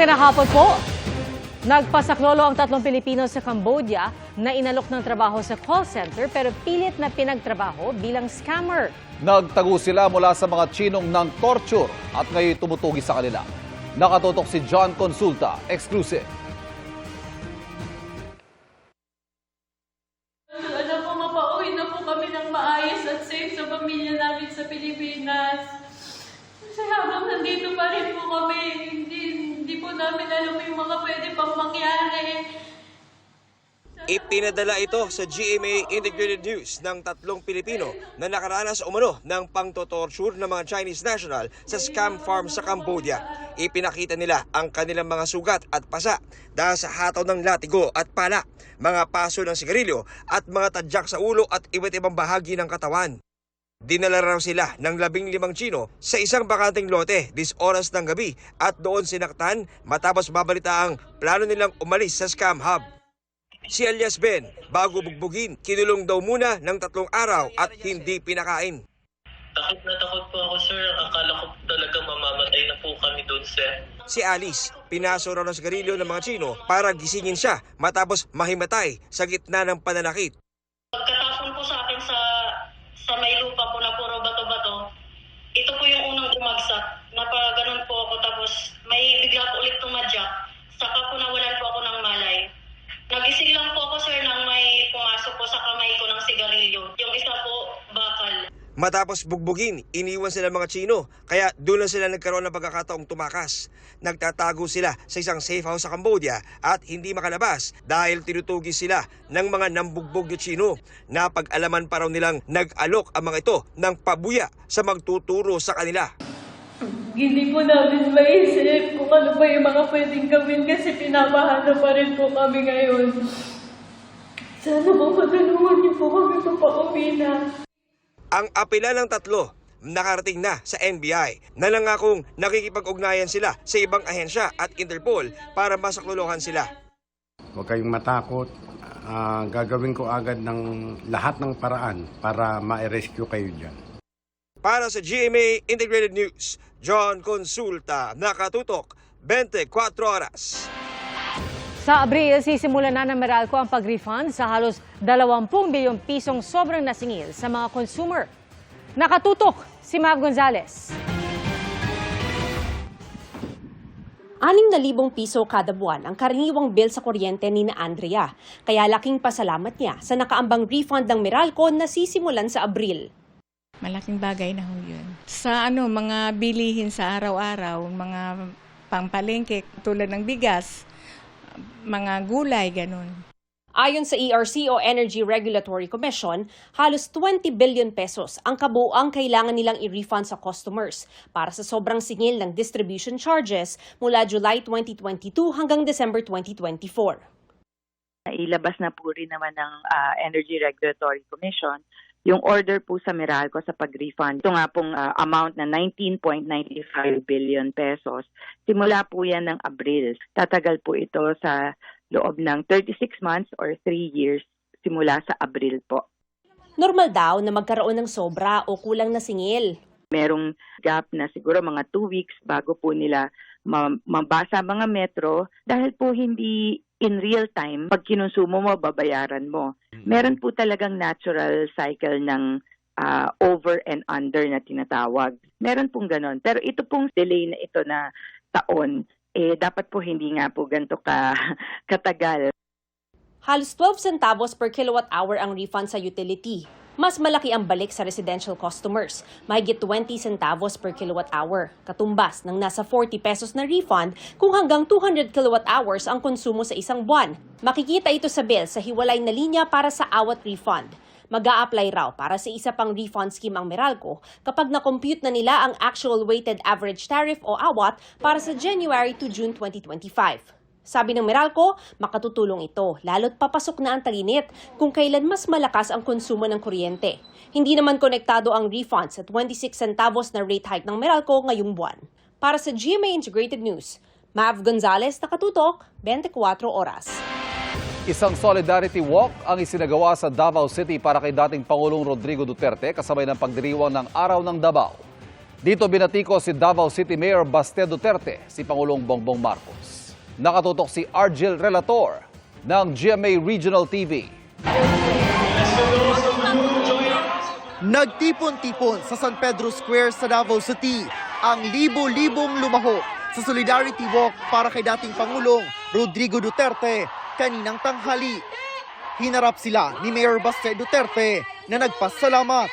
Magandang hapon po. Nagpasaklolo ang 3 Pilipino sa Cambodia na inalok ng trabaho sa call center pero pilit na pinagtrabaho bilang scammer. Nagtago sila mula sa mga Chinong ng torture at ngayon tumutugi sa kanila. Nakatutok si John Consulta, exclusive. Alam po, mapauwi na po kami ng maayos at safe sa pamilya namin sa Pilipinas. Kasi habang nandito pa rin po kami, hindi po namin alam yung mga pwede pang mangyari. Ipinadala ito sa GMA Integrated News ng 3 Pilipino na nakaranas umano ng pangtotorture ng mga Chinese national sa scam farm sa Cambodia. Ipinakita nila ang kanilang mga sugat at pasa dahil sa hataw ng latigo at pala, mga paso ng sigarilyo at mga tadyak sa ulo at iba't ibang bahagi ng katawan. Dinala raw sila ng 15 Chino sa isang bakanteng lote 10 oras ng gabi at doon sinaktan matapos babalita ang plano nilang umalis sa scam hub. Si alias Ben, bago bugbugin, kinulong daw muna ng 3 araw at hindi pinakain. Takot na takot po ako, sir. Akala ko talaga mamamatay na po kami doon, sir. Si Alice, pinaso raw ng sigarilyo ng mga Chino para gisingin siya matapos mahimatay sa gitna ng pananakit. Pagkatapon po sa akin sa may lupa po na puro bato-bato, ito po yung unang bumagsak. Napaganon po ako tapos may bigla po ulit tumadyak. Saka po nawalan po ako ng malay. Nagising lang po ako, sir, nang may pumasok po sa kamay ko ng sigarilyo. Yung isa po, bakal. Matapos bugbugin, iniwan sila mga Chino, kaya doon lang sila nagkaroon ng pagkakataong tumakas. Nagtatago sila sa isang safe house sa Cambodia at hindi makalabas dahil tinutugi sila ng mga nambugbog na Chino. Napag-alaman pa raw nilang nag-alok ang mga ito ng pabuya sa magtuturo sa kanila. Hindi po namin maisip kung ano ba yung mga pwedeng gawin kasi pinapahanap pa rin po kami ngayon. Sana po matulungan niyo po kami papauwi na. Ang apela ng 3, nakarating na sa NBI na nangakong nakikipag-ugnayan sila sa ibang ahensya at Interpol para masaklolohan sila. Huwag kayong matakot. Gagawin ko agad ng lahat ng paraan para ma-rescue kayo dyan. Para sa GMA Integrated News, John Consulta, nakatutok 24 oras. Sa Abril, sisimula na ng Meralco ang pag-refund sa halos 20 bilyong pisong sobrang nasingil sa mga consumer. Nakatutok si Mav Gonzales. 6,000 piso kada buwan ang karaniwang bill sa kuryente ni na Andrea. Kaya laking pasalamat niya sa nakaambang refund ng Meralco na sisimulan sa Abril. Malaking bagay na ho yun. Sa mga bilihin sa araw-araw, mga pangpalengke tulad ng bigas, mga gulay, ganun. Ayon sa ERC o Energy Regulatory Commission, halos 20 billion pesos ang kabuuang kailangan nilang i-refund sa customers para sa sobrang singil ng distribution charges mula July 2022 hanggang December 2024. Ilabas na po rin naman ng Energy Regulatory Commission yung order po sa Meralco sa pag-refund. Ito nga pong amount na 19.95 billion pesos. Simula po yan ng Abril. Tatagal po ito sa loob ng 36 months or 3 years simula sa Abril po. Normal daw na magkaroon ng sobra o kulang na singil. Merong gap na siguro mga 2 weeks bago po nila mabasa mga metro dahil po hindi in real time, pag kinonsumo mo, babayaran mo. Meron po talagang natural cycle ng over and under na tinatawag. Meron pong ganon. Pero ito pong delay na ito na taon, dapat po hindi nga po ganito katagal. Halos 12 centavos per kilowatt hour ang refund sa utility. Mas malaki ang balik sa residential customers, mahigit 20 centavos per kilowatt hour, katumbas ng nasa 40 pesos na refund kung hanggang 200 kilowatt hours ang konsumo sa isang buwan. Makikita ito sa bill sa hiwalay na linya para sa awat refund. Mag-a-apply raw para sa isa pang refund scheme ang Meralco kapag na-compute na nila ang actual weighted average tariff o awat para sa January to June 2025. Sabi ng Meralco, makatutulong ito, lalo't papasok na ang tag-init kung kailan mas malakas ang konsumo ng kuryente. Hindi naman konektado ang refund sa 26 centavos na rate hike ng Meralco ngayong buwan. Para sa GMA Integrated News, Mav Gonzales, nakatutok, 24 oras. Isang solidarity walk ang isinagawa sa Davao City para kay dating Pangulong Rodrigo Duterte kasabay ng pagdiriwang ng Araw ng Davao. Dito binatiko si Davao City Mayor Baste Duterte, si Pangulong Bongbong Marcos. Nakatutok si Argel Relator ng GMA Regional TV. Nagtipon-tipon sa San Pedro Square sa Davao City ang libo-libong lumahok sa Solidarity Walk para kay dating Pangulong Rodrigo Duterte kaninang tanghali. Hinarap sila ni Mayor Baste Duterte na nagpasalamat.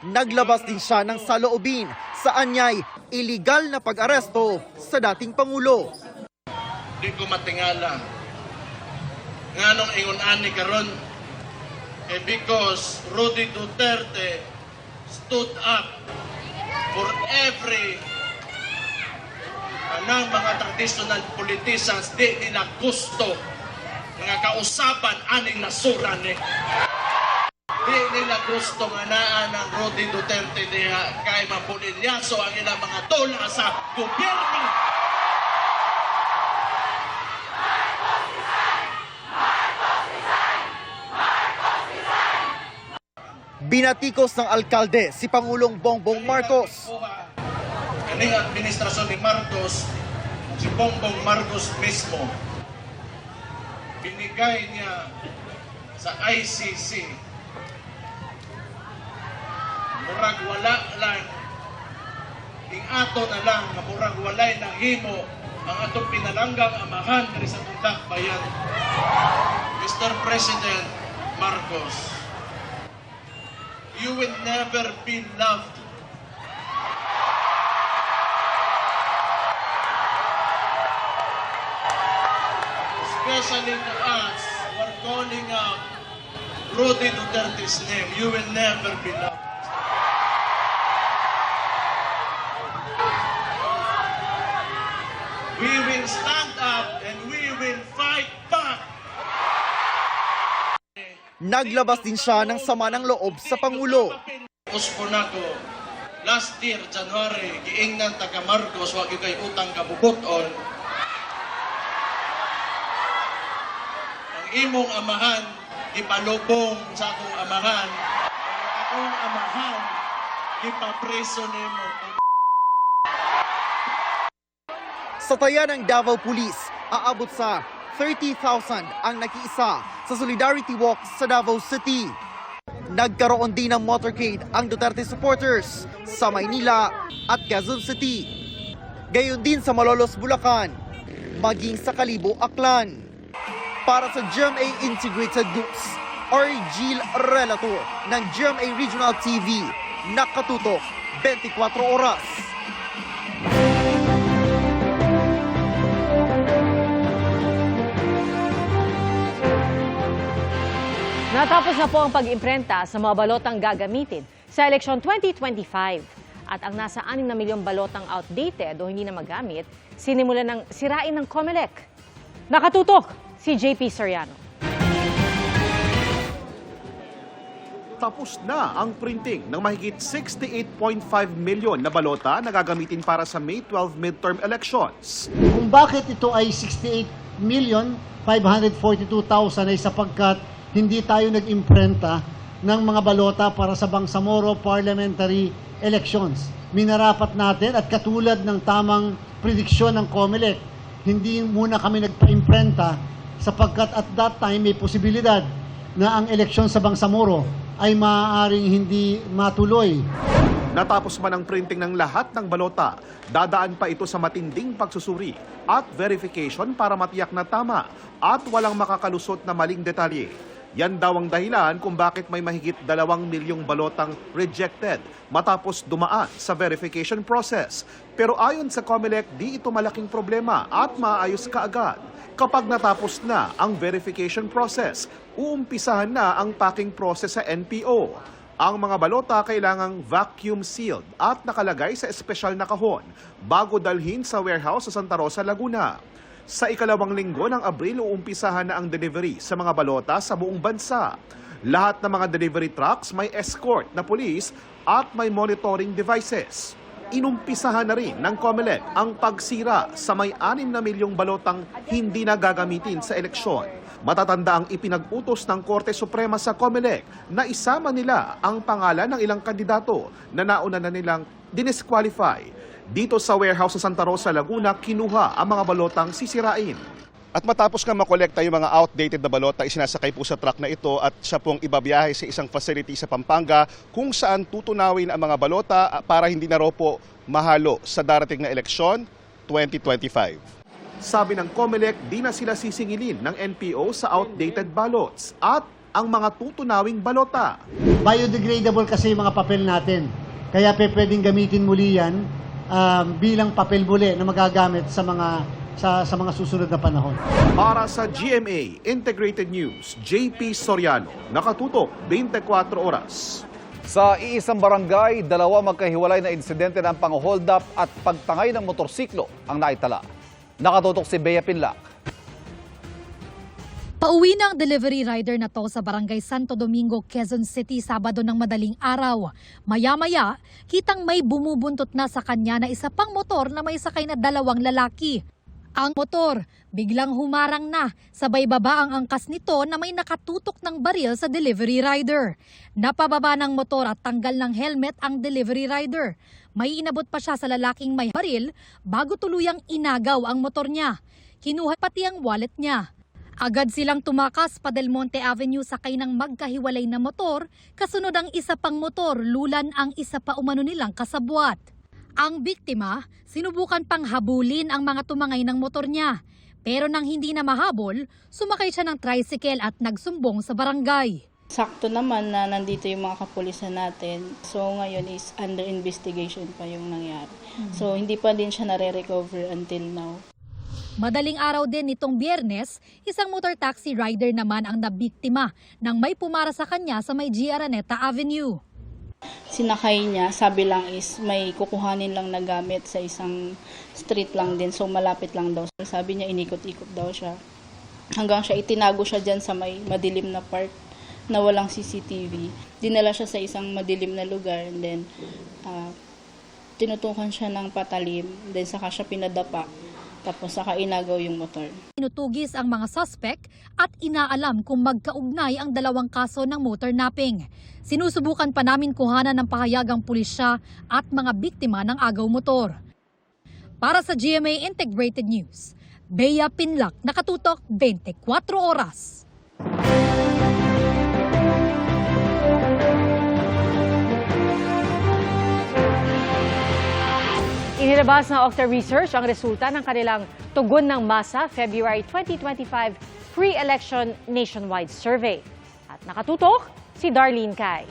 Naglabas din siya ng saloobin sa anyay illegal na pag-aresto sa dating Pangulo. Di ko matingala nga nung ingon ani karon because Rudy Duterte stood up for every anang mga traditional politicians di nila gusto nga kausapan aning nasura ni. Di nila gusto nga naa ng Rudy Duterte diha kay mapulilyaso ang ilang mga tula sa gobyerno. Binatikos ng alkalde si Pangulong Bongbong Marcos. Kaning administrasyon ni Marcos, si Bongbong Marcos mismo, binigay niya sa ICC. Murag wala lang, ato na lang, murag walay nang himo ang atong pinalanggang amahan diri sa Tundak Bayan. Mr. President Marcos, you will never be loved. Especially to us who are calling out Rudy Duterte's name, you will never be loved. We will stand up and we will fight back. Naglabas din siya ng sama ng loob sa Pangulo. Usponako, last year, January, giingnan taga Marcos, wag yung kay utang kabubuton. Ang imong amahan, ipalubong sa akong amahan. Ang akong amahan, ipapreso nimo. Sa taya ng Davao Police, aabot sa 30,000 ang nakiisa sa Solidarity Walk sa Davao City. Nagkaroon din ng motorcade ang Duterte supporters sa Maynila at Quezon City. Gayon din sa Malolos, Bulacan, maging sa Kalibo, Aklan. Para sa GMA Integrated News, Argel Relator ng GMA Regional TV, nakatutok 24 oras. Natapos na po ang pag-imprenta sa mga balotang gagamitin sa eleksyon 2025. At ang nasa 6 na milyong balotang outdated o hindi na magamit, sinimulan ng sirain ng COMELEC. Nakatutok si JP Soriano. Tapos na ang printing ng mahigit 68.5 milyon na balota na gagamitin para sa May 12 midterm elections. Kung bakit ito ay 68,542,000 ay sapagkat hindi tayo nag-imprenta ng mga balota para sa Bangsamoro parliamentary elections. Minarapat natin at katulad ng tamang prediksyon ng COMELEC, hindi muna kami nagpa-imprenta sapagkat at that time may posibilidad na ang eleksyon sa Bangsamoro ay maaaring hindi matuloy. Natapos man ang printing ng lahat ng balota, dadaan pa ito sa matinding pagsusuri at verification para matiyak na tama at walang makakalusot na maling detalye. Yan daw ang dahilan kung bakit may mahigit 2 milyong balotang rejected matapos dumaan sa verification process. Pero ayon sa COMELEC, di ito malaking problema at maayos kaagad. Kapag natapos na ang verification process, uumpisahan na ang packing process sa NPO. Ang mga balota kailangang vacuum sealed at nakalagay sa espesyal na kahon bago dalhin sa warehouse sa Santa Rosa, Laguna. Sa ikalawang linggo ng Abril, uumpisahan na ang delivery sa mga balota sa buong bansa. Lahat ng mga delivery trucks may escort na pulis at may monitoring devices. Inumpisahan na rin ng COMELEC ang pagsira sa may 6 na milyong balotang hindi na gagamitin sa eleksyon. Matatanda ang ipinag-utos ng Korte Suprema sa COMELEC na isama nila ang pangalan ng ilang kandidato na nauna na nilang dinisqualify. Dito sa warehouse sa Santa Rosa, Laguna, kinuha ang mga balotang sisirain. At matapos nga makolekta yung mga outdated na balota, isinasakay po sa truck na ito at siya pong ibabiyahe sa isang facility sa Pampanga kung saan tutunawin ang mga balota para hindi na raw po mahalo sa darating na eleksyon 2025. Sabi ng COMELEC, di na sila sisingilin ng NPO sa outdated ballots at ang mga tutunawing balota. Biodegradable kasi yung mga papel natin. Kaya pwedeng gamitin muli yan bilang papel muli na magagamit sa mga susunod na panahon. Para sa GMA Integrated News, JP Soriano, nakatutok 24 oras. Sa iisang barangay, dalawa magkahiwalay na insidente ng pang-hold up at pagtangay ng motorsiklo ang naitala. Nakatutok si Bea Pinlac. Pauwi na ang delivery rider na to sa Barangay Santo Domingo, Quezon City, Sabado ng madaling araw. Maya-maya, kitang may bumubuntot na sa kanya na isa pang motor na may sakay na dalawang lalaki. Ang motor, biglang humarang na, sabay baba ang angkas nito na may nakatutok ng baril sa delivery rider. Napababa ng motor at tanggal ng helmet ang delivery rider. May inabot pa siya sa lalaking may baril bago tuluyang inagaw ang motor niya. Kinuha pati ang wallet niya. Agad silang tumakas pa Del Monte Avenue sakay ng magkahiwalay na motor, kasunod ang isa pang motor, lulan ang isa pa umano nilang kasabwat. Ang biktima, sinubukan pang habulin ang mga tumangay ng motor niya. Pero nang hindi na mahabol, sumakay siya ng tricycle at nagsumbong sa barangay. Sakto naman na nandito yung mga kapulisan natin. So ngayon is under investigation pa yung nangyari. So hindi pa din siya nare-recover until now. Madaling araw din nitong Biyernes, isang motor taxi rider naman ang nabiktima nang may pumara sa kanya sa may G. Araneta Avenue. Sinakay niya, sabi lang is may kukuhanin lang na gamit sa isang street lang din. So malapit lang daw. Sabi niya inikot-ikot daw siya. Hanggang siya itinago siya dyan sa may madilim na part na walang CCTV. Dinala siya sa isang madilim na lugar and then tinutukan siya ng patalim. Then saka siya pinadapa. Tapos saka inagaw yung motor. Tinutugis ang mga suspect at inaalam kung magkaugnay ang dalawang kaso ng motor napping. Sinusubukan pa namin kuhanan ng pahayagang pulisya at mga biktima ng agaw motor. Para sa GMA Integrated News, Bea Pinlac, nakatutok 24 oras. Inilabas ng Okta Research ang resulta ng kanilang Tugon ng Masa February 2025 Pre-Election Nationwide Survey. At nakatutok si Darlene Kai.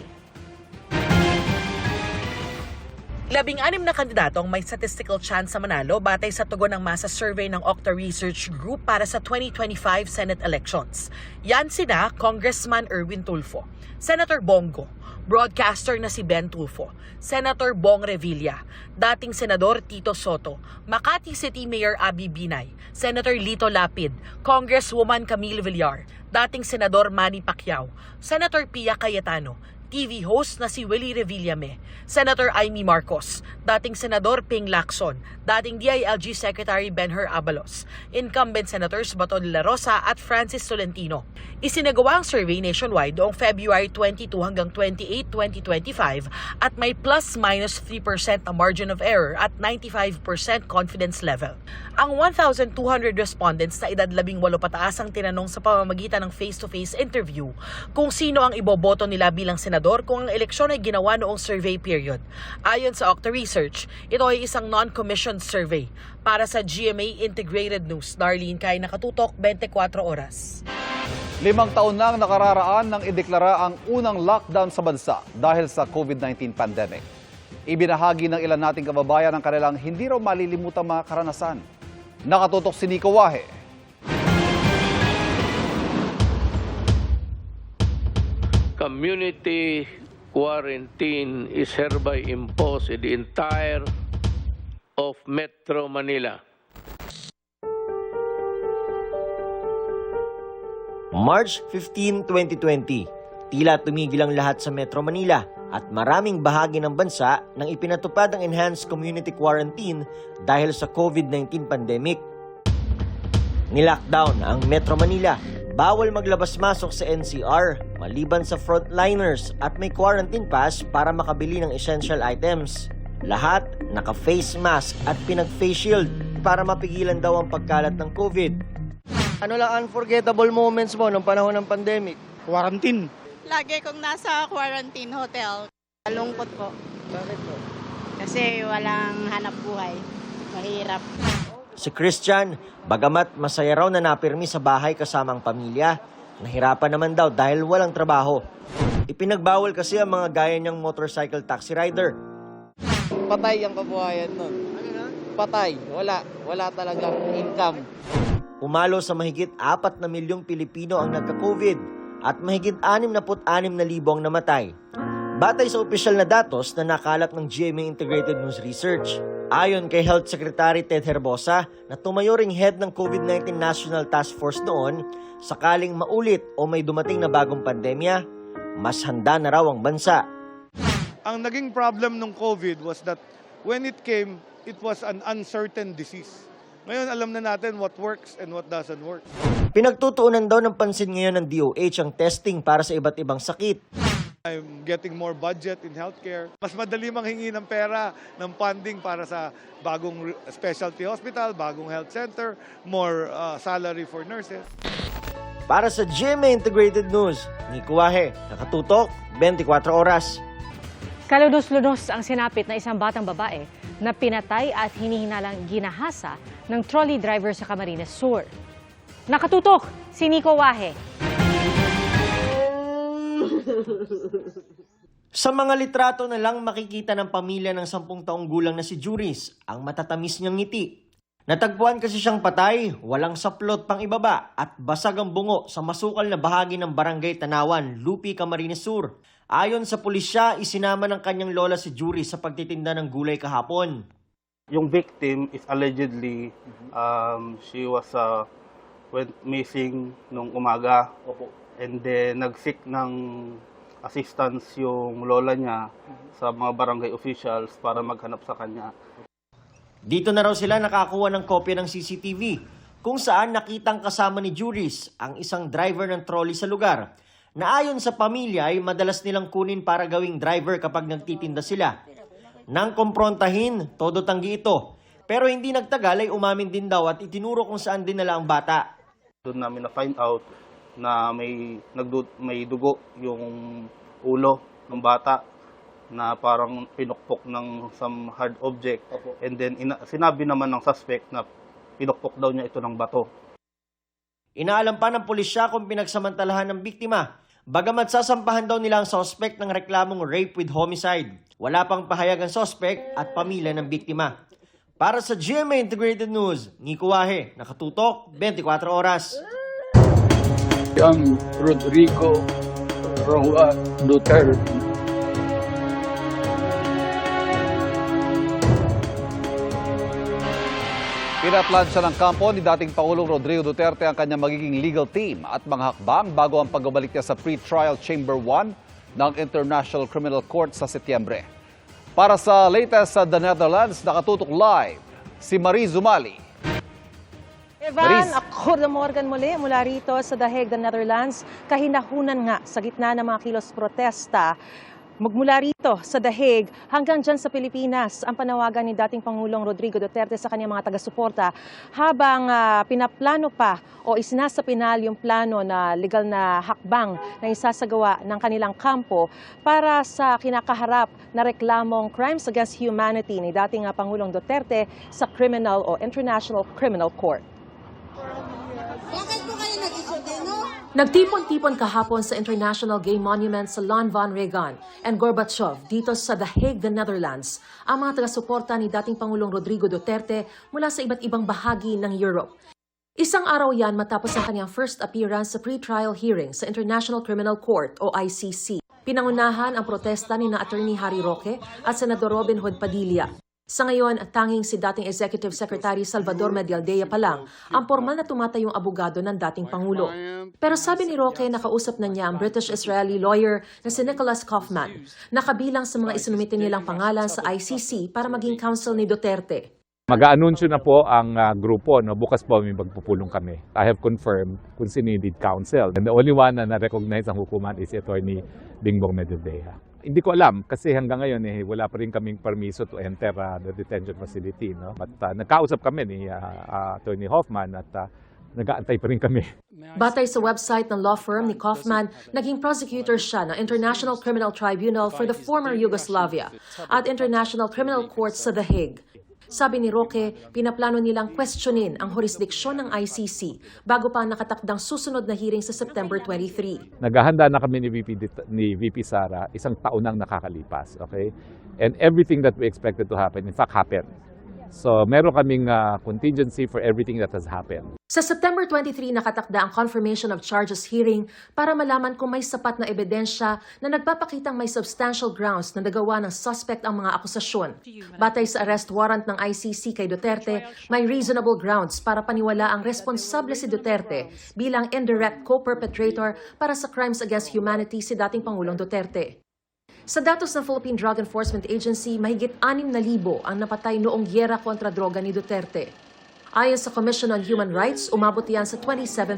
16 na kandidatong may statistical chance sa manalo batay sa Tugon ng Masa Survey ng Okta Research Group para sa 2025 Senate elections. Yan sina Congressman Erwin Tulfo, Senator Bongo, broadcaster na si Ben Tulfo, Senator Bong Revilla, dating Senador Tito Soto, Makati City Mayor Abby Binay, Senator Lito Lapid, Congresswoman Camille Villar, dating Senador Manny Pacquiao, Senator Pia Cayetano, TV host na si Willie Revillame, Senator Amy Marcos, dating Senador Ping Lacson, dating DILG Secretary Benher Abalos, incumbent Senators Bato de la Rosa at Francis Tolentino. Isinagawa ang survey nationwide noong February 22 hanggang 28, 2025 at may plus-minus 3% na margin of error at 95% confidence level. Ang 1,200 respondents na edad 18 pataas ang tinanong sa pamamagitan ng face-to-face interview kung sino ang iboboto nila bilang senador kung ang eleksyon ay ginawa noong survey period. Ayon sa Okta Research, ito ay isang non-commissioned survey. Para sa GMA Integrated News, Darlene Kai, nakatutok 24 oras. 5 taon nang nakararaan nang ideklara ang unang lockdown sa bansa dahil sa COVID-19 pandemic. Ibinahagi ng ilan nating kababayan ang kanilang hindi raw malilimutang mga karanasan. Nakatutok si Nico Wahe. Community quarantine is hereby imposed in the entire of Metro Manila. March 15, 2020, tila tumigil ang lahat sa Metro Manila at maraming bahagi ng bansa nang ipinatupad ang enhanced community quarantine dahil sa COVID-19 pandemic. Nilockdown ang Metro Manila. Bawal maglabas-masok sa NCR maliban sa frontliners at may quarantine pass para makabili ng essential items. Lahat naka-face mask at pinag-face shield para mapigilan daw ang pagkalat ng COVID. Ano lang unforgettable moments mo nung panahon ng pandemic? Quarantine. Lagi kong nasa quarantine hotel. Lungkot po. Bakit po? Kasi walang hanap buhay. Mahirap. Si Christian, bagamat masaya raw na napirmi sa bahay kasamang pamilya, nahirapan naman daw dahil walang trabaho. Ipinagbawal kasi ang mga gaya niyang motorcycle taxi rider. Patay ang kabuhayan nun. Patay. Wala talagang income. Pumalo sa mahigit 4 na milyong Pilipino ang nagka-COVID at mahigit 66,000 ang namatay. Batay sa opisyal na datos na nakalap ng GMA Integrated News Research. Ayon kay Health Secretary Ted Herbosa na tumayo ring head ng COVID-19 National Task Force noon, sakaling maulit o may dumating na bagong pandemya, mas handa na raw ang bansa. Ang naging problem ng COVID was that when it came, it was an uncertain disease. Ngayon, alam na natin what works and what doesn't work. Pinagtutuunan daw ng pansin ngayon ng DOH ang testing para sa iba't ibang sakit. I'm getting more budget in healthcare. Mas madali manghingi ng pera, ng funding para sa bagong specialty hospital, bagong health center, more salary for nurses. Para sa GMA Integrated News, Nico Wahe, nakatutok, 24 oras. Kalunos-lunos ang sinapit na isang batang babae na pinatay at hinihinalang ginahasa ng trolley driver sa Camarines Sur. Nakatutok, si Nico Wahe. Sa mga litrato na lang makikita ng pamilya ng 10 taong gulang na si Juris ang matatamis niyang ngiti. Natagpuan kasi siyang patay, walang saplot pang ibaba at basag ang bungo sa masukal na bahagi ng Barangay Tanawan, Lupi, Camarines Sur. Ayon sa pulisya, isinama ng kanyang lola si Juris sa pagtitinda ng gulay kahapon. Yung victim is allegedly, she was went missing nung umaga. And then nag-seek ng assistance yung lola niya sa mga barangay officials para maghanap sa kanya. Dito na raw sila nakakuha ng kopya ng CCTV kung saan nakitang kasama ni Juris ang isang driver ng trolley sa lugar na ayon sa pamilya ay madalas nilang kunin para gawing driver kapag nagtitinda sila. Nang komprontahin, todo tanggi ito. Pero hindi nagtagal ay umamin din daw at itinuro kung saan dinala ang bata. Doon namin na-find out na may dugo yung ulo ng bata na parang pinukpok ng some hard object. And then sinabi naman ng suspect na pinukpok daw niya ito ng bato. Inaalam pa ng pulisya kung pinagsamantalahan ng biktima. Bagamat sasampahan daw nila ang suspect ng reklamong rape with homicide. Wala pang pahayag ang suspect at pamilya ng biktima. Para sa GMA Integrated News, Nico Wahe, nakatutok, 24 oras. Ang Rodrigo Roa Duterte. Pinaplansya ng kampo ni dating Pangulong Rodrigo Duterte ang kanyang magiging legal team at mga hakbang bago ang pagbabalik niya sa pre-trial Chamber 1 ng International Criminal Court sa Setyembre. Para sa latest sa The Netherlands, nakatutok live si Marie Zumali. Evan, ako na Morgan muli mula rito sa The Hague, The Netherlands. Kahinahunan nga sa gitna ng mga kilos protesta. Magmula rito sa The Hague hanggang dyan sa Pilipinas, ang panawagan ni dating Pangulong Rodrigo Duterte sa kanyang mga taga-suporta habang pinaplano pa o isinasapinal yung plano na legal na hakbang na isasagawa ng kanilang kampo para sa kinakaharap na reklamong crimes against humanity ni dating Pangulong Duterte sa Criminal o International Criminal Court. Nagtipon-tipon kahapon sa International Gay Monument sa Lon Van Regan and Gorbachev dito sa The Hague, The Netherlands, ang mga taga-suporta ni dating Pangulong Rodrigo Duterte mula sa iba't ibang bahagi ng Europe. Isang araw yan matapos ang kanyang first appearance sa pre-trial hearing sa International Criminal Court o ICC. Pinangunahan ang protesta ni na Attorney Harry Roque at Senador Robin Hood Padilla. Sa ngayon, tanging si dating Executive Secretary Salvador Medialdea pa lang ang formal na tumatayong abogado ng dating Pangulo. Pero sabi ni Roque, nakausap na niya ang British-Israeli lawyer na si Nicholas Kaufman, na kabilang sa mga isinumitin nilang pangalan sa ICC para maging counsel ni Duterte. Mag-aanunsyo na po ang grupo. No? Bukas po may magpupulong kami. I have confirmed kung sino yung lead counsel. And the only one na na-recognize ang hukuman is Attorney Bingbong Medialdea. Hindi ko alam kasi hanggang ngayon wala pa rin kaming permiso to enter the detention facility. No? But nagkausap kami ni Attorney Hoffman at nag-aantay pa rin kami. Batay sa website ng law firm ni Kaufman, naging prosecutor siya ng International Criminal Tribunal for the former Yugoslavia at International Criminal Court sa The Hague. Sabi ni Roque, pinaplano nilang questionin ang jurisdiksyon ng ICC bago pa ang nakatakdang susunod na hearing sa September 23. Naghahanda na kami ni VP Sara isang taon nang nakakalipas. Okay? And everything that we expected to happen, in fact, happened. So meron kaming contingency for everything that has happened. Sa September 23, nakatakda ang confirmation of charges hearing para malaman kung may sapat na ebidensya na nagpapakitang may substantial grounds na nagawa ng suspect ang mga akusasyon. Batay sa arrest warrant ng ICC kay Duterte, may reasonable grounds para paniwala ang responsable si Duterte bilang indirect co-perpetrator para sa crimes against humanity si dating Pangulong Duterte. Sa datos ng Philippine Drug Enforcement Agency, mahigit 6,000 ang napatay noong gyera kontra droga ni Duterte. Ayon sa Commission on Human Rights, umabot yan sa 27,000.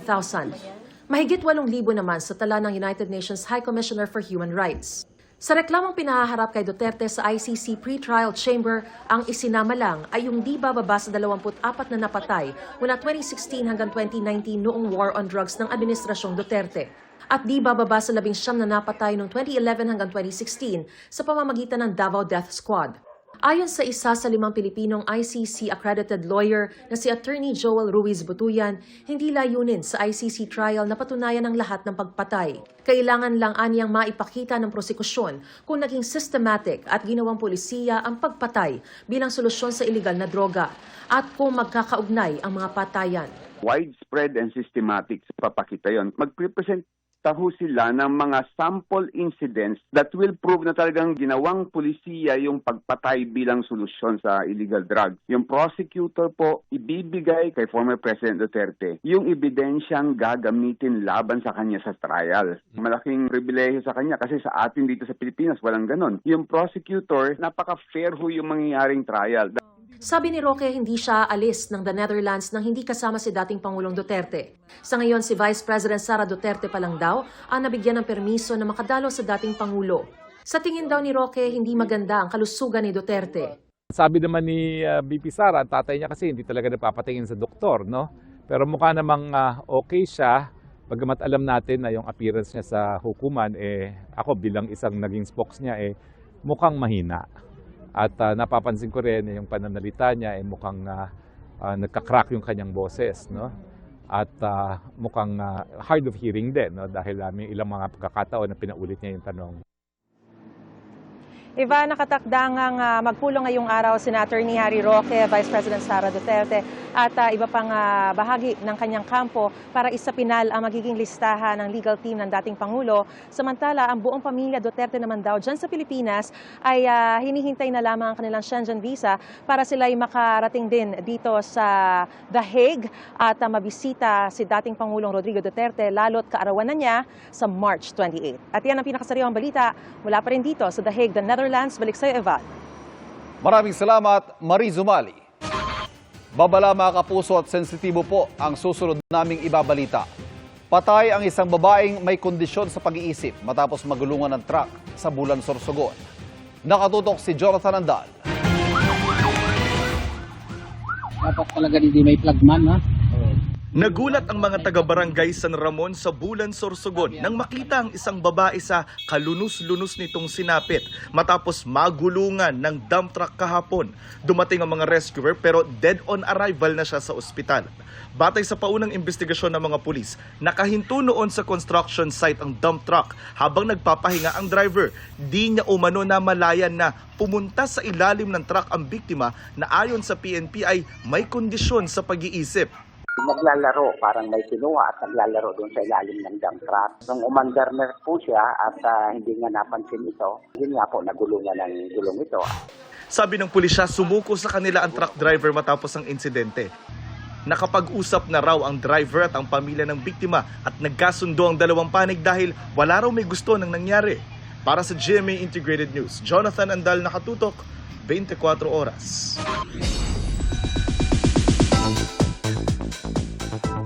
Mahigit 8,000 naman sa tala ng United Nations High Commissioner for Human Rights. Sa reklamong pinahaharap kay Duterte sa ICC pre-trial chamber, ang isinama lang ay yung di bababa sa 24 na napatay mula 2016 hanggang 2019 noong war on drugs ng Administrasyong Duterte. At di bababa sa 19 na napatay noong 2011 hanggang 2016 sa pamamagitan ng Davao Death Squad. Ayon sa isa sa 5 Pilipinong ICC-accredited lawyer na si Attorney Joel Ruiz Butuyan, hindi layunin sa ICC trial na patunayan ang lahat ng pagpatay. Kailangan lang anyang maipakita ng prosekusyon kung naging systematic at ginawang polisiya ang pagpatay bilang solusyon sa iligal na droga at kung magkakaugnay ang mga patayan. Widespread and systematic papakita yon. Mag-represent taho sila ng mga sample incidents that will prove na talagang ginawang pulisiya yung pagpatay bilang solusyon sa illegal drugs. Yung prosecutor po ibibigay kay former President Duterte yung ebidensyang gagamitin laban sa kanya sa trial. Malaking pribilehiyo sa kanya kasi sa atin dito sa Pilipinas walang ganon. Yung prosecutor, napaka-fair ho yung mangyayaring trial. Sabi ni Roque, hindi siya alis ng the Netherlands nang hindi kasama si dating Pangulong Duterte. Sa ngayon, si Vice President Sara Duterte pa lang daw ang nabigyan ng permiso na makadalo sa dating Pangulo. Sa tingin daw ni Roque, hindi maganda ang kalusugan ni Duterte. Sabi naman ni VP Sara, ang tatay niya kasi hindi talaga napapatingin sa doktor, no? Pero mukha namang okay siya, bagamat alam natin na yung appearance niya sa hukuman, ako bilang isang naging spokes niya, mukhang mahina. At napapansin ko rin yung pananalita niya mukhang nagka-crack yung kanyang boses, no? At mukhang hard of hearing din, no? Dahil may ilang mga pagkakataon na pinaulit niya yung tanong. Iva, nakatakdangang magpulong ngayong araw si Attorney Harry Roque, Vice President Sara Duterte at iba pang bahagi ng kanyang kampo para isapinal ang magiging listahan ng legal team ng dating Pangulo. Samantala, ang buong pamilya Duterte naman daw dyan sa Pilipinas ay hinihintay na lamang ang kanilang Schengen visa para sila ay makarating din dito sa The Hague at mabisita si dating Pangulong Rodrigo Duterte lalo't kaarawan na niya sa March 28. At yan ang pinakasariwang balita mula pa rin dito sa The Hague, the Netherlands. Balik sa'yo, Evan. Maraming salamat, Marie Zumali. Babala mga kapuso at sensitibo po ang susunod naming ibabalita. Patay ang isang babaeng may kondisyon sa pag-iisip matapos magulungan ng truck sa Bulan, Sorsogon. Nakatutok si Jonathan Andal. Dapat talaga hindi may flagman, ha? Nagulat ang mga taga-barangay San Ramon sa Bulan, Sorsogon nang makita ang isang babae sa kalunos-lunos nitong sinapit matapos magulungan ng dump truck kahapon. Dumating ang mga rescuer pero dead on arrival na siya sa ospital. Batay sa paunang investigasyon ng mga pulis, nakahinto noon sa construction site ang dump truck habang nagpapahinga ang driver. Di niya umano na malayan na pumunta sa ilalim ng truck ang biktima na ayon sa PNP ay may kondisyon sa pag-iisip. Naglalaro, parang may kinuha at naglalaro doon sa ilalim ng dump truck. Nung umandar na po siya at hindi nga napansin ito, yun nga po, nagulungan ng gulong ito. Sabi ng pulisya, sumuko sa kanila ang truck driver matapos ang insidente. Nakapag-usap na raw ang driver at ang pamilya ng biktima at nagkasundo ang dalawang panig dahil wala raw may gusto ng nangyari. Para sa GMA Integrated News, Jonathan Andal, nakatutok, 24 oras.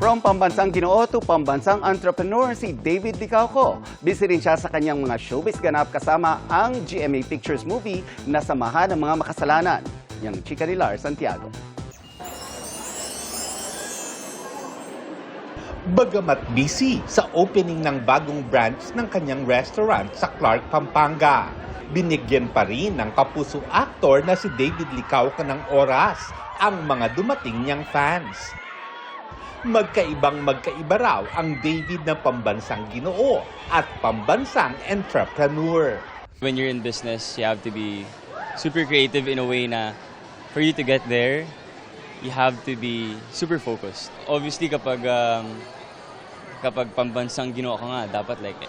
From pambansang ginoo to pambansang entrepreneur si David Licauco. Busy rin siya sa kanyang mga showbiz ganap kasama ang GMA Pictures movie na Samahan ng Mga Makasalanan. Yang chika ni Lar Santiago. Bagamat busy sa opening ng bagong branch ng kanyang restaurant sa Clark, Pampanga, binigyan pa rin ng kapuso actor na si David Licauco ng oras ang mga dumating niyang fans. Magkaiba raw ang David na pambansang ginoo at pambansang entrepreneur. When you're in business, you have to be super creative in a way na for you to get there, you have to be super focused. Obviously, kapag pambansang ginoo ka nga, dapat like,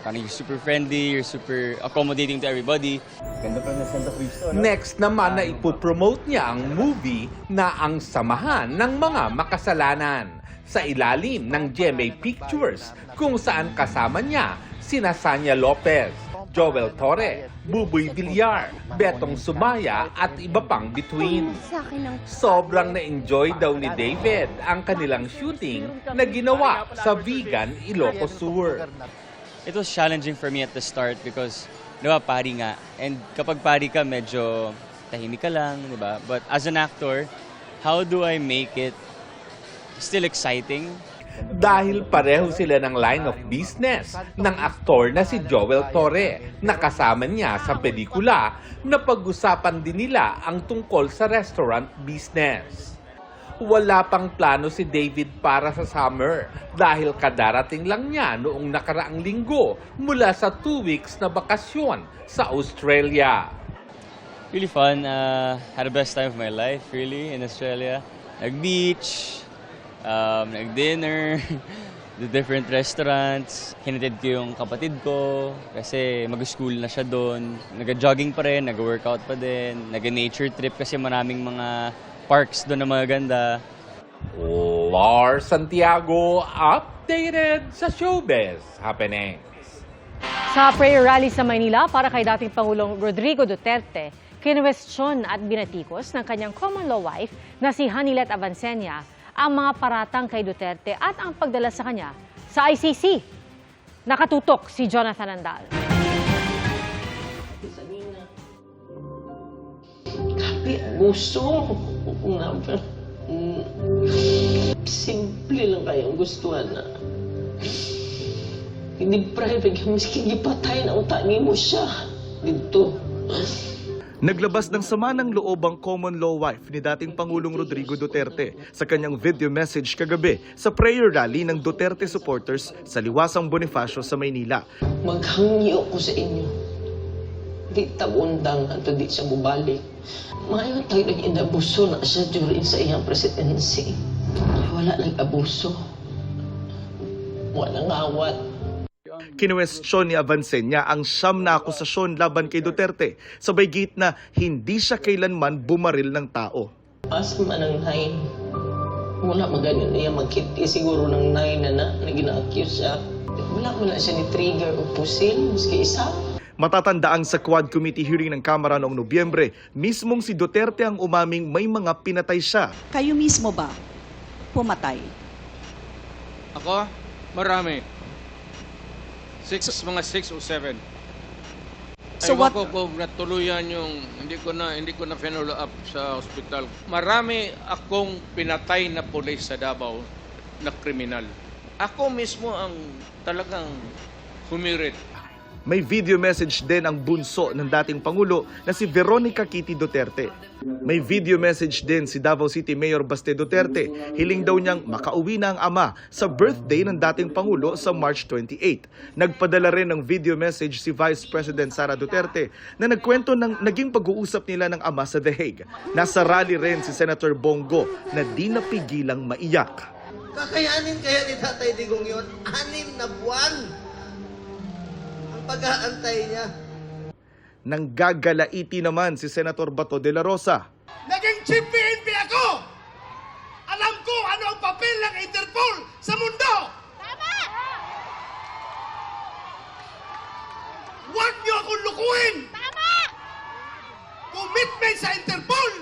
parang you're super friendly, you're super accommodating to everybody. Ganda pa na Santa Cristo, no? Next naman na ipopromote niya ang movie na ang Samahan ng Mga Makasalanan sa ilalim ng GMA Pictures kung saan kasama niya sina Sanya Lopez, Joel Torre, Buboy Villar, Betong Sumaya at iba pang between. Sobrang na-enjoy daw ni David ang kanilang shooting na ginawa sa Vegan Ilocos Sur. It was challenging for me at the start because, di ba, pari nga. And kapag pari ka, medyo tahimik ka lang, di ba? But as an actor, how do I make it still exciting? Dahil pareho sila ng line of business ng aktor na si Joel Torre na kasama niya sa pelikula na pag-usapan din nila ang tungkol sa restaurant business. Wala pang plano si David para sa summer dahil kadarating lang niya noong nakaraang linggo mula sa 2 weeks na bakasyon sa Australia. Really fun. Had the best time of my life, really, in Australia. Nag-beach, nag-dinner, the different restaurants. Hinatid ko yung kapatid ko kasi mag-school na siya doon. Nag-jogging pa rin, nag-workout pa din, nag-nature trip kasi maraming mga parks doon na maganda. Lars Santiago, updated sa showbiz happenings. Sa prayer rally sa Maynila para kay dating Pangulong Rodrigo Duterte, kinwestiyon at binatikos ng kanyang common law wife na si Hanilet Avancenia ang mga paratang kay Duterte at ang pagdala sa kanya sa ICC. Nakatutok si Jonathan Andal. Gusto ko nga ba? Simple lang kayong gustuhan na. Hindi private, miskin ipatay na utangin mo siya dito. Naglabas ng sama ng loob ang common law wife ni dating Pangulong Rodrigo Duterte sa kanyang video message kagabi sa prayer rally ng Duterte supporters sa Liwasang Bonifacio sa Maynila. Maghangyo ko sa inyo. Di tabundang ato di siya bubalik. Maayon tayo nag-inabuso na siya during sa iyang presidency. Wala nag-abuso. Walang awat. Kinwestiyon ni Avancenia ang siyam na akusasyon laban kay Duterte, sabay git na hindi siya kailanman bumaril ng tao. As man ang 9, wala maganin niya magkiti siguro ng 9 na gina-accuse siya. Wala mo na siya ni trigger o pusil, maski isa. Matatandaang sa Quad Committee hearing ng Kamara noong Nobyembre, mismong si Duterte ang umaming may mga pinatay siya. Kayo mismo ba pumatay? Ako? Marami. Mga 6 o 7. So Ewan what? ko kung natuluyan yung hindi ko na follow up sa ospital. Marami akong pinatay na pulis sa Davao na kriminal. Ako mismo ang talagang humirit. May video message din ang bunso ng dating Pangulo na si Veronica Kitty Duterte. May video message din si Davao City Mayor Baste Duterte. Hiling daw niyang makauwi na ang ama sa birthday ng dating Pangulo sa March 28. Nagpadala rin ng video message si Vice President Sara Duterte na nagkwento ng naging pag-uusap nila ng ama sa The Hague. Nasa rally rin si Senator Bongo na di napigilang maiyak. Kakayanin kaya ni Tatay Digong yun? 6 na buwan ang pag-aantay niya. Nanggagalaiti naman si Senator Bato de la Rosa. Naging chief PNP ako! Alam ko ano ang papel ng Interpol sa mundo! Tama! Huwag niyo akong lukuhin! Tama! Commitment sa Interpol!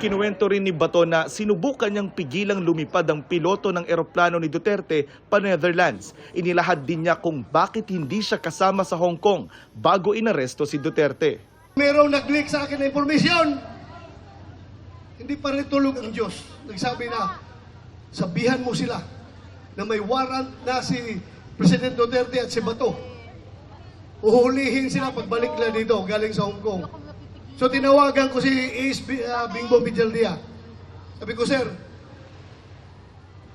Ikinuwento rin ni Bato na sinubukan niyang pigilang lumipad ang piloto ng eroplano ni Duterte pa Netherlands. Inilahad din niya kung bakit hindi siya kasama sa Hong Kong bago inaresto si Duterte. Merong nag-leak sa akin na informasyon. Hindi pa rin tulog ang Diyos. Nagsabi na, sabihan mo sila na may warrant na si President Duterte at si Bato. Uhulihin sila pagbalik nila dito galing sa Hong Kong. So tinawagan ko si Ace Bingo Vijaldia. Sabi ko, sir,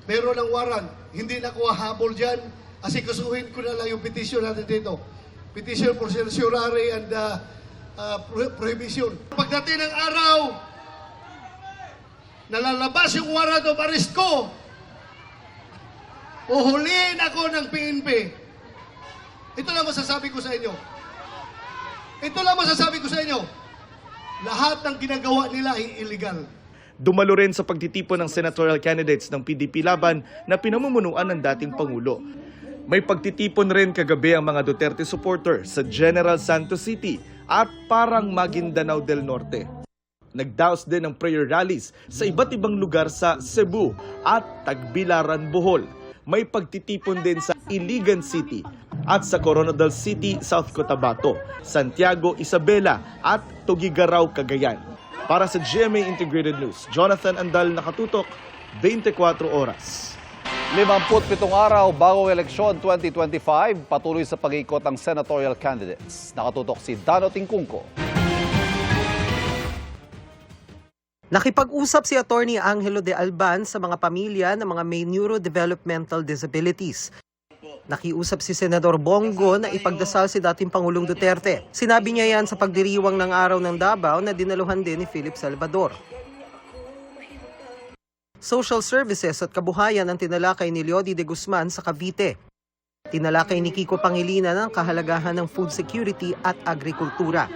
meron ng warrant. Hindi na ko hahabol dyan. Asikasuhin ko na lang yung petition natin dito. Petition for certiorari and prohibition. Pagdating ng araw, nalalabas yung warrant of arrest ko. Uhulihin ako ng PNP. Ito lang masasabi ko sa inyo. Ito lang masasabi ko sa inyo. Lahat ng ginagawa nila ay illegal. Dumalo rin sa pagtitipon ng senatorial candidates ng PDP laban na pinamumunuan ng dating Pangulo. May pagtitipon rin kagabi ang mga Duterte supporter sa General Santos City at parang Maguindanao del Norte. Nagdaos din ng prayer rallies sa iba't ibang lugar sa Cebu at Tagbilaran, Bohol. May pagtitipon din sa Iligan City at sa Coronadal City, South Cotabato, Santiago, Isabela at Tuguegarao, Cagayan. Para sa GMA Integrated News, Jonathan Andal, nakatutok, 24 oras. 57 araw bago eleksyon 2025, patuloy sa pag-iikot ang senatorial candidates. Nakatutok si Dano Tingkungko. Nakipag-usap si Attorney Angelo de Alban sa mga pamilya ng mga may neurodevelopmental disabilities. Nakiusap si Senador Bongo na ipagdasal si dating Pangulong Duterte. Sinabi niya yan sa pagdiriwang ng Araw ng Davao na dinaluhan din ni Philip Salvador. Social Services at Kabuhayan ang tinalakay ni Leody de Guzman sa Cavite. Tinalakay ni Kiko Pangilinan ang kahalagahan ng food security at agrikultura.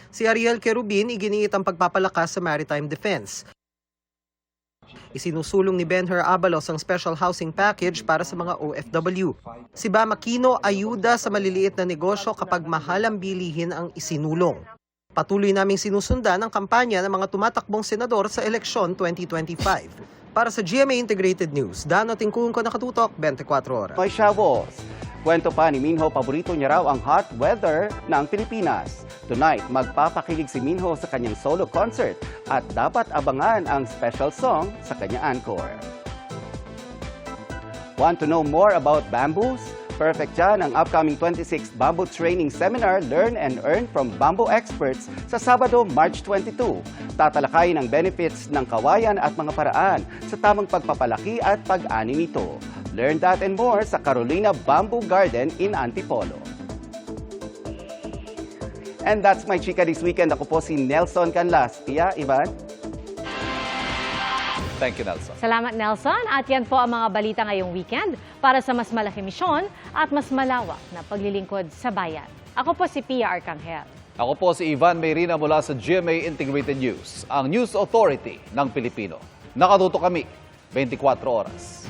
Si Ariel Querubin iginiit ang pagpapalakas sa maritime defense. Isinusulong ni Benher Abalos ang special housing package para sa mga OFW. Si Bam Aquino ayuda sa maliliit na negosyo kapag mahal ang bilihin ang isinulong. Patuloy naming sinusundan ang kampanya ng mga tumatakbong senador sa eleksyon 2025. Para sa GMA Integrated News, Dano Tingkungko, nakatutok, 24 oras. May Shavos. Kwento pa ni Minho, paborito niya raw ang hot weather ng Pilipinas. Tonight, magpapakilig si Minho sa kanyang solo concert at dapat abangan ang special song sa kanyang encore. Want to know more about bamboos? Perfect dyan ang upcoming 26th Bamboo Training Seminar Learn and Earn from Bamboo Experts sa Sabado, March 22. Tatalakayin ang benefits ng kawayan at mga paraan sa tamang pagpapalaki at pag-ani nito. Learn that and more sa Carolina Bamboo Garden in Antipolo. And that's my chika this weekend. Ako po si Nelson Canlas. Pia, Ivan? Thank you, Nelson. Salamat, Nelson. At yan po ang mga balita ngayong weekend para sa mas malaki misyon at mas malawak na paglilingkod sa bayan. Ako po si Pia Arcangel. Ako po si Ivan Mayrina mula sa GMA Integrated News, ang News Authority ng Pilipino. Nakatuto kami 24 oras.